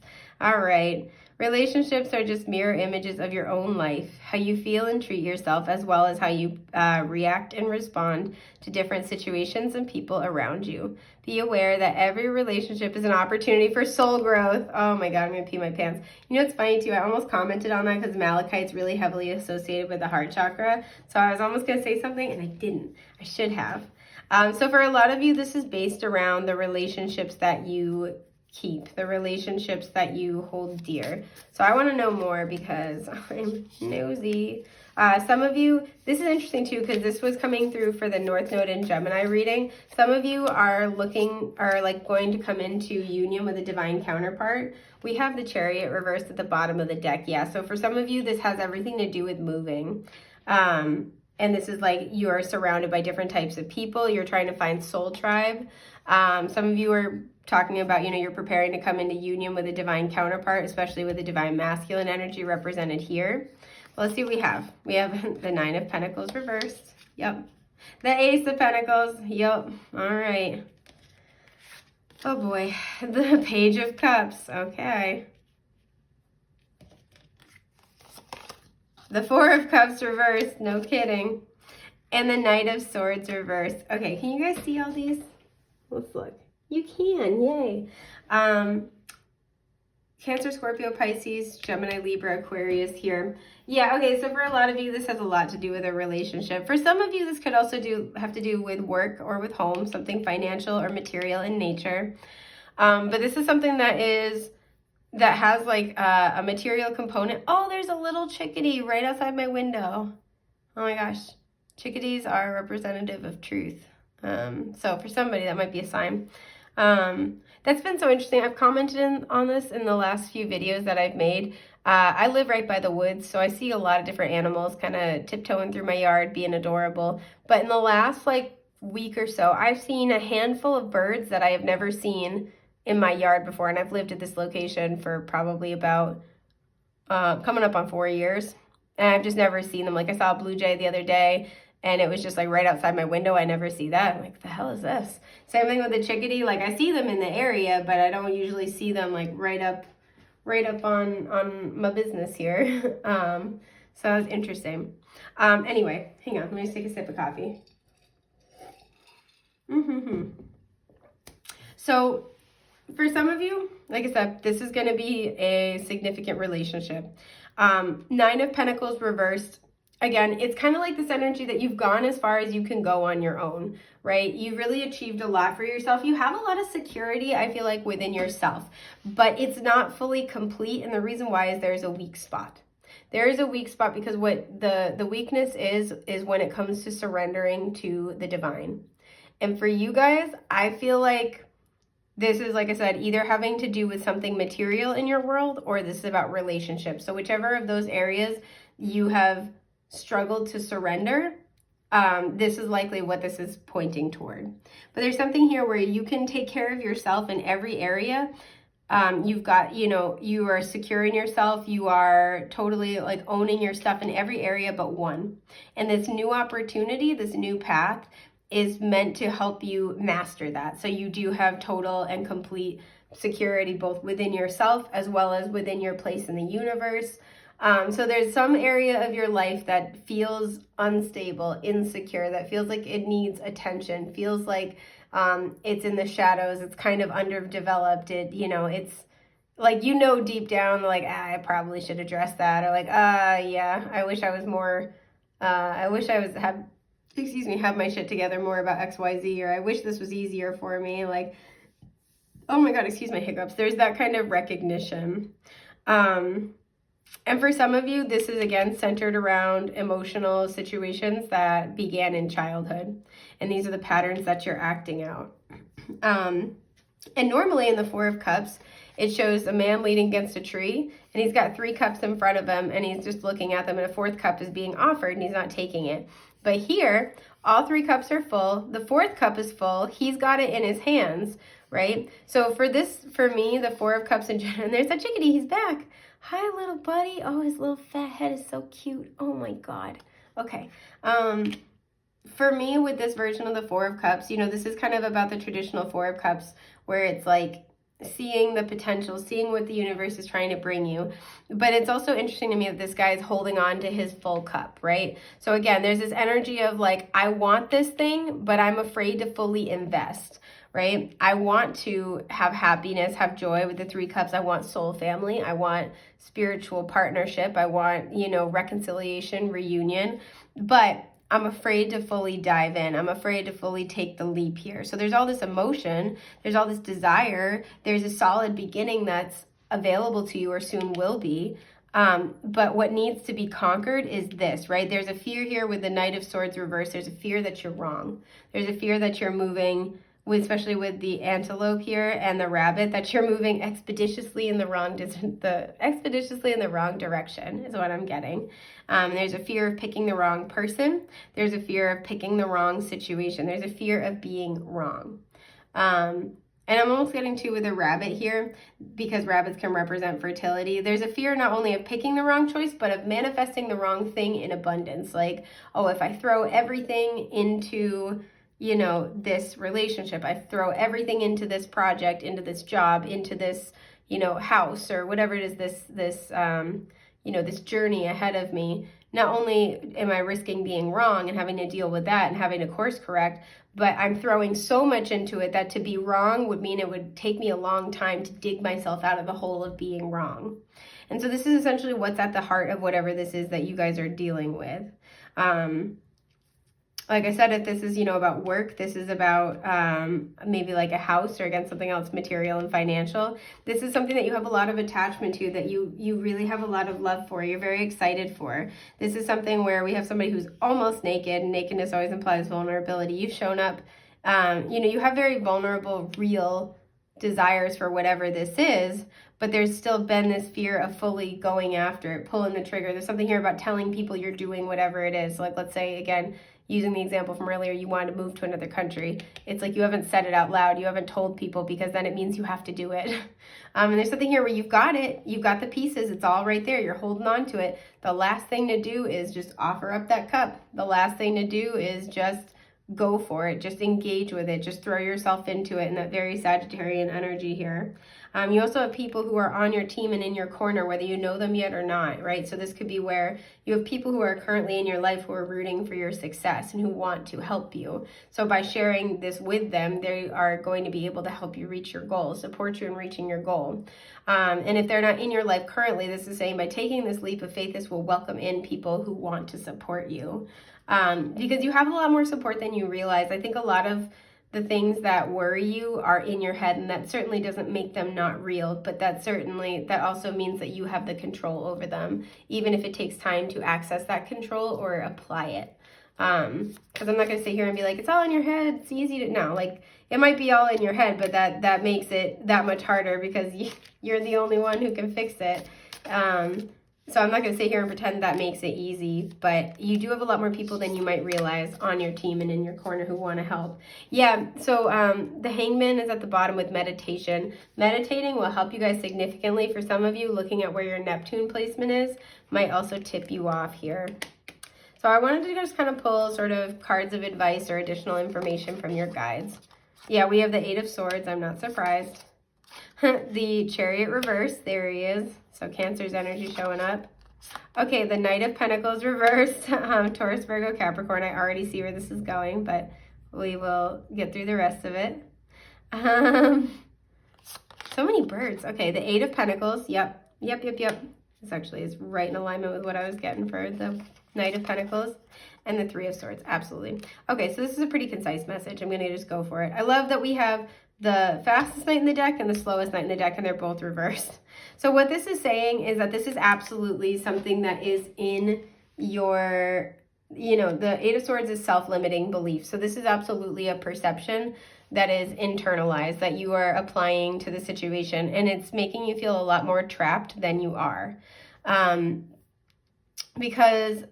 All right. Relationships are just mirror images of your own life, how you feel and treat yourself, as well as how you react and respond to different situations and people around you. Be aware that every relationship is an opportunity for soul growth. Oh my God, I'm going to pee my pants. You know, it's funny too. I almost commented on that because malachite's really heavily associated with the heart chakra. So I was almost going to say something and I didn't. I should have. So for a lot of you, this is based around the relationships that you keep, the relationships that you hold dear. So I want to know more because I'm nosy. Some of you, this is interesting too, because this was coming through for the North Node and Gemini reading. Some of you are like going to come into union with a divine counterpart. We have the Chariot reversed at the bottom of the deck. Yeah. So for some of you, this has everything to do with moving. And this is like you are surrounded by different types of people. You're trying to find soul tribe. Some of you are talking about, you know, you're preparing to come into union with a divine counterpart, especially with the divine masculine energy represented here. Well, let's see what we have. We have the 9 of Pentacles reversed. Yep. The Ace of Pentacles. Yep. All right. Oh boy. The Page of Cups. Okay. The 4 of Cups reversed. No kidding. And the Knight of Swords reversed. Okay, can you guys see all these? Let's look. You can, yay. Cancer, Scorpio, Pisces, Gemini, Libra, Aquarius here. Yeah, okay, so for a lot of you, this has a lot to do with a relationship. For some of you, this could also have to do with work or with home, something financial or material in nature. But this is something that has like a material component. Oh, there's a little chickadee right outside my window. Oh my gosh. Chickadees are representative of truth. So for somebody, that might be a sign. That's been so interesting. I've commented on this in the last few videos that I've made. I live right by the woods, so I see a lot of different animals kind of tiptoeing through my yard, being adorable. But in the last like week or so, I've seen a handful of birds that I have never seen in my yard before. And I've lived at this location for probably about coming up on 4 years. And I've just never seen them. Like I saw a blue jay the other day. and it was just like right outside my window. I never see that. I'm like, the hell is this? Same thing with the chickadee. Like I see them in the area, but I don't usually see them like right up on my business here. So that was interesting. Anyway, hang on. Let me just take a sip of coffee. So for some of you, like I said, this is going to be a significant relationship. 9 of Pentacles reversed. Again, it's kind of like this energy that you've gone as far as you can go on your own, right? You've really achieved a lot for yourself. You have a lot of security, I feel like, within yourself, but it's not fully complete. And the reason why is there's a weak spot. There is a weak spot because what the weakness is when it comes to surrendering to the divine. And for you guys, I feel like this is, like I said, either having to do with something material in your world, or this is about relationships. So whichever of those areas you have struggled to surrender, this is likely what this is pointing toward. But there's something here where you can take care of yourself in every area. You've got, you are secure in yourself. You are totally like owning your stuff in every area but one. And this new opportunity, this new path is meant to help you master that. So you do have total and complete security both within yourself as well as within your place in the universe. So there's some area of your life that feels unstable, insecure, that feels like it needs attention, feels like it's in the shadows, it's kind of underdeveloped, it's like, deep down, like, I probably should address that, or like, yeah, I wish I was more, have my shit together more about XYZ, or I wish this was easier for me, like, oh my God, excuse my hiccups. There's that kind of recognition. And for some of you, this is again centered around emotional situations that began in childhood. And these are the patterns that you're acting out. And normally in the 4 of Cups, it shows a man leaning against a tree, and he's got 3 cups in front of him, and he's just looking at them, and a 4th cup is being offered, and he's not taking it. But here, all 3 cups are full. The 4th cup is full. He's got it in his hands, right? So for me, the 4 of Cups in general, and there's that chickadee, he's back. Hi, little buddy. Oh, his little fat head is so cute. Oh my God. Okay. For me, with this version of the 4 of Cups, this is kind of about the traditional 4 of Cups, where it's like seeing the potential, seeing what the universe is trying to bring you. But it's also interesting to me that this guy is holding on to his full cup, right? So again, there's this energy of like, I want this thing, but I'm afraid to fully invest, right? I want to have happiness, have joy with the 3 cups. I want soul family. I want spiritual partnership. I want, reconciliation, reunion, but I'm afraid to fully dive in. I'm afraid to fully take the leap here. So there's all this emotion, there's all this desire, there's a solid beginning that's available to you or soon will be. But what needs to be conquered is this, right? There's a fear here with the Knight of Swords reversed. There's a fear that you're wrong. There's a fear that you're moving, especially with the antelope here and the rabbit, that you're moving expeditiously in the wrong direction is what I'm getting. There's a fear of picking the wrong person. There's a fear of picking the wrong situation. There's a fear of being wrong. And I'm almost getting to with a rabbit here, because rabbits can represent fertility. There's a fear not only of picking the wrong choice, but of manifesting the wrong thing in abundance. Like, oh, if I throw everything into this relationship, I throw everything into this project, into this job, into this, house, or whatever it is, this journey ahead of me. Not only am I risking being wrong and having to deal with that and having to course correct, but I'm throwing so much into it that to be wrong would mean it would take me a long time to dig myself out of the hole of being wrong. And so this is essentially what's at the heart of whatever this is that you guys are dealing with. Like I said, if this is, about work, this is about maybe like a house, or again, something else material and financial. This is something that you have a lot of attachment to, that you really have a lot of love for, you're very excited for. This is something where we have somebody who's almost naked, and nakedness always implies vulnerability. You've shown up, you have very vulnerable, real desires for whatever this is, but there's still been this fear of fully going after it, pulling the trigger. There's something here about telling people you're doing whatever it is. Like, let's say, again, using the example from earlier, you want to move to another country. It's like you haven't said it out loud. You haven't told people, because then it means you have to do it. And there's something here where you've got it. You've got the pieces. It's all right there. You're holding on to it. The last thing to do is just offer up that cup. The last thing to do is just go for it. Just engage with it. Just throw yourself into it in that very Sagittarian energy here. You also have people who are on your team and in your corner, whether you know them yet or not, right? So this could be where you have people who are currently in your life who are rooting for your success and who want to help you. So by sharing this with them, they are going to be able to help you reach your goal, support you in reaching your goal. And if they're not in your life currently, this is saying by taking this leap of faith, this will welcome in people who want to support you. Because you have a lot more support than you realize. I think a lot of the things that worry you are in your head, and that certainly doesn't make them not real, but that also means that you have the control over them, even if it takes time to access that control or apply it. Because I'm not going to sit here and be like, it's all in your head, it's easy to, no, like, it might be all in your head, but that makes it that much harder, because you're the only one who can fix it. So I'm not going to sit here and pretend that makes it easy, but you do have a lot more people than you might realize on your team and in your corner who want to help. Yeah, so the Hangman is at the bottom with meditation. Meditating will help you guys significantly. For some of you, looking at where your Neptune placement is might also tip you off here. So I wanted to just kind of pull sort of cards of advice or additional information from your guides. Yeah, we have the Eight of Swords. I'm not surprised. The Chariot reverse, there he is. So Cancer's energy showing up. Okay, the Knight of Pentacles reversed. Taurus, Virgo, Capricorn. I already see where this is going, but we will get through the rest of it. So many birds. Okay, the Eight of Pentacles. Yep. This actually is right in alignment with what I was getting for the Knight of Pentacles. And the Three of Swords. Absolutely. Okay, so this is a pretty concise message. I'm going to just go for it. I love that we have the fastest knight in the deck and the slowest knight in the deck, and they're both reversed. So what this is saying is that this is absolutely something that is in your, the Eight of Swords is self-limiting belief. So this is absolutely a perception that is internalized, that you are applying to the situation, and it's making you feel a lot more trapped than you are. Because,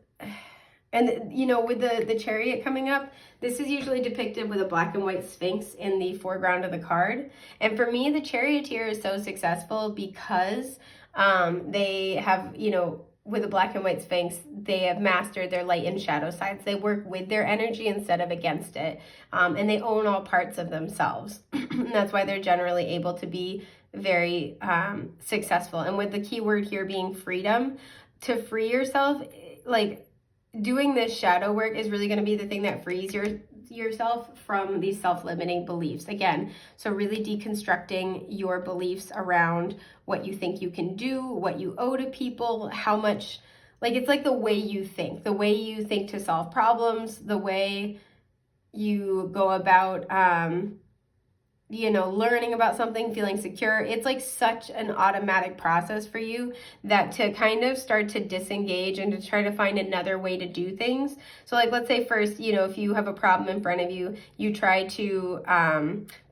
and with the Chariot coming up, this is usually depicted with a black and white Sphinx in the foreground of the card. And for me, the Charioteer is so successful because they have, with a black and white Sphinx, they have mastered their light and shadow sides. They work with their energy instead of against it. And they own all parts of themselves. And that's why they're generally able to be very successful. And with the key word here being freedom, to free yourself, like, doing this shadow work is really going to be the thing that frees yourself from these self-limiting beliefs. Again, so really deconstructing your beliefs around what you think you can do, what you owe to people, how much, like, it's like the way you think to solve problems, the way you go about, learning about something, feeling secure. It's like such an automatic process for you that to kind of start to disengage and to try to find another way to do things. So like, let's say first, if you have a problem in front of you, you try to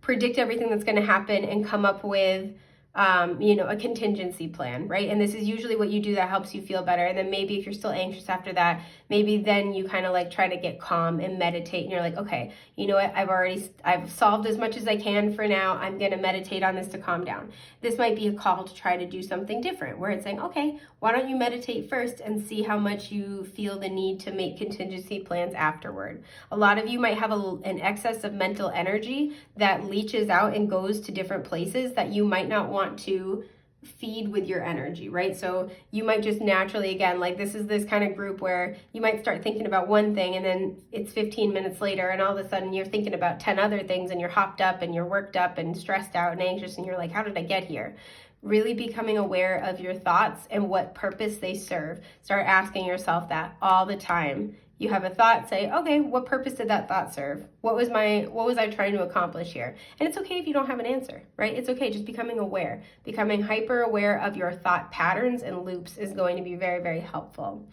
predict everything that's going to happen and come up with a contingency plan, right? And this is usually what you do that helps you feel better. And then maybe if you're still anxious after that, maybe then you kind of like try to get calm and meditate. And you're like, okay, you know what? I've solved as much as I can for now. I'm going to meditate on this to calm down. This might be a call to try to do something different where it's saying, okay, why don't you meditate first and see how much you feel the need to make contingency plans afterward. A lot of you might have an excess of mental energy that leaches out and goes to different places that you might not want to feed with your energy, right? So you might just naturally, again, like this is this kind of group where you might start thinking about one thing and then it's 15 minutes later and all of a sudden you're thinking about 10 other things and you're hopped up and you're worked up and stressed out and anxious and you're like, how did I get here? Really becoming aware of your thoughts and what purpose they serve. Start asking yourself that all the time. You have a thought, say, okay, what purpose did that thought serve? What was I trying to accomplish here? And it's okay if you don't have an answer, right? It's okay, just becoming aware. Becoming hyper aware of your thought patterns and loops is going to be very, very helpful.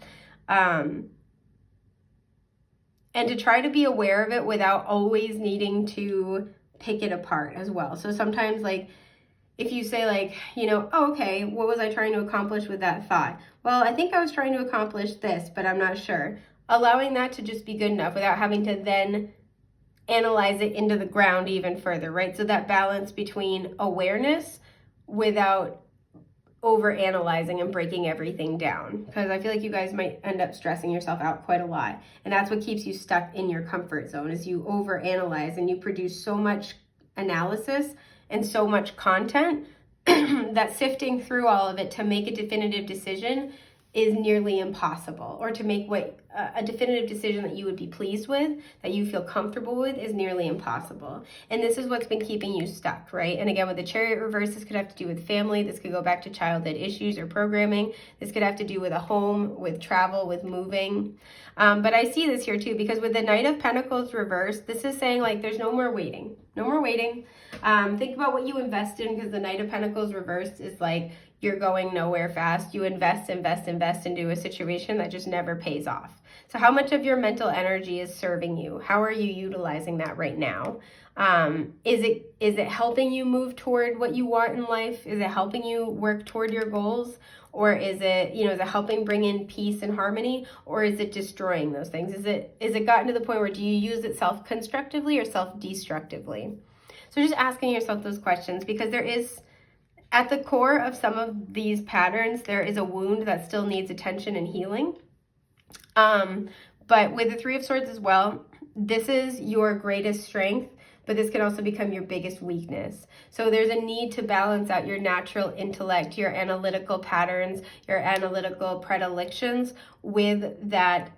And to try to be aware of it without always needing to pick it apart as well. So sometimes like, if you say like, oh, okay, what was I trying to accomplish with that thought? Well, I think I was trying to accomplish this, but I'm not sure. allowing that to just be good enough without having to then analyze it into the ground even further, right? So that balance between awareness without over analyzing and breaking everything down, because I feel like you guys might end up stressing yourself out quite a lot, and that's what keeps you stuck in your comfort zone, is you over analyze and you produce so much analysis and so much content that sifting through all of it to make a definitive decision is nearly impossible, or to make a definitive decision that you would be pleased with, that you feel comfortable with, is nearly impossible. And this is what's been keeping you stuck, right? And again, with the Chariot reverse, this could have to do with family. This could go back to childhood issues or programming. This could have to do with a home, with travel, with moving. But I see this here too, because with the Knight of Pentacles reverse, this is saying like there's no more waiting. No more waiting. Think about what you invest in, because the Knight of Pentacles reversed is like you're going nowhere fast. You invest into a situation that just never pays off. So how much of your mental energy is serving you? How are you utilizing that right now? Is it helping you move toward what you want in life? Is it helping you work toward your goals? Or is it, is it helping bring in peace and harmony? Or is it destroying those things? Is it gotten to the point where do you use it self-constructively or self-destructively? So just asking yourself those questions, because there is, at the core of some of these patterns, there is a wound that still needs attention and healing. But with the Three of Swords as well, this is your greatest strength, but this can also become your biggest weakness. So there's a need to balance out your natural intellect, your analytical patterns, your analytical predilections with that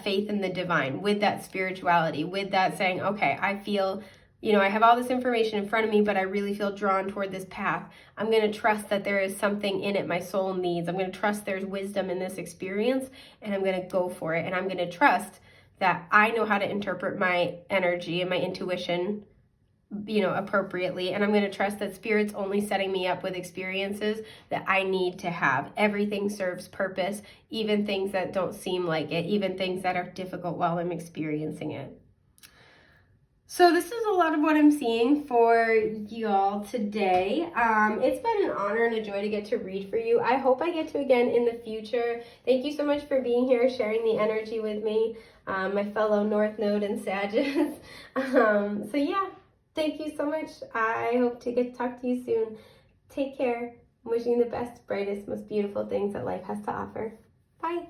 faith in the divine, with that spirituality, with that saying, okay, I feel, I have all this information in front of me, but I really feel drawn toward this path. I'm going to trust that there is something in it my soul needs. I'm going to trust there's wisdom in this experience, and I'm going to go for it. And I'm going to trust that I know how to interpret my energy and my intuition, appropriately. And I'm going to trust that Spirit's only setting me up with experiences that I need to have. Everything serves purpose, even things that don't seem like it, even things that are difficult while I'm experiencing it. So this is a lot of what I'm seeing for y'all today. It's been an honor and a joy to get to read for you. I hope I get to again in the future. Thank you so much for being here, sharing the energy with me, my fellow North Node and Sagittarius. So yeah, thank you so much. I hope to get to talk to you soon. Take care. I'm wishing you the best, brightest, most beautiful things that life has to offer. Bye.